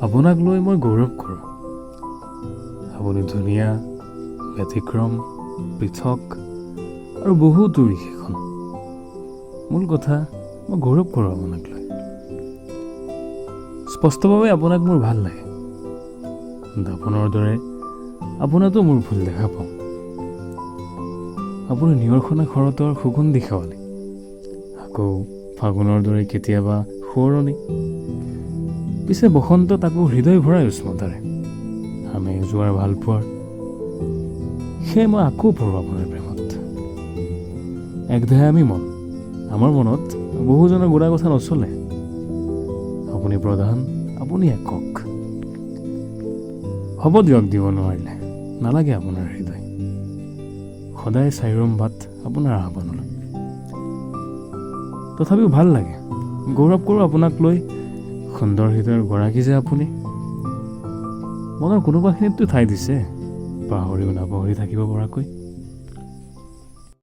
আপোনাক লৈ মই গৌৰৱ কৰোঁ। আপুনি ধুনীয়া, ব্যতিক্ৰম, পৃথক আৰু বহুতো বিশেষণ। মূল কথা, মই গৌৰৱ কৰোঁ আপোনাক লৈ। স্পষ্টভাৱে আপোনাক মোৰ ভাল লাগে। দাপোনৰ দৰে আপোনাতো মোৰ ভুল দেখা পাওঁ। আপুনি নিয়ৰখনা শৰতৰ সুগন্ধি শেৱালি, আকৌ ফাগুনৰ দৰে কেতিয়াবা সোঁৱৰণি, পিছে বসন্ত তাকো হৃদয় ভৰাই উষ্ণতাৰে আমি যোৱাৰ ভাল পোৱাৰ। সেয়ে মই আকৌ পৰোঁ আপোনাৰ প্ৰেমত। একধাই আমি মন, আমাৰ মনত বহুজনৰ গোড়া কথা নচলে। আপুনি প্ৰধান, আপুনি একক। হ'ব দিয়ক, দিব নোৱাৰিলে নালাগে আপোনাৰ হৃদয়। সদায় চাইৰম বাট আপোনাৰ আহ্বানলৈ। তথাপিও ভাল লাগে, গৌৰৱ কৰোঁ আপোনাক লৈ। সুন্দৰ হৃদয়ৰ গৰাকী যে আপুনি। মনৰ কোনোবাখিনিততো ঠাই দিছে, পাহৰিও নাপাহৰি থাকিব পৰাকৈ।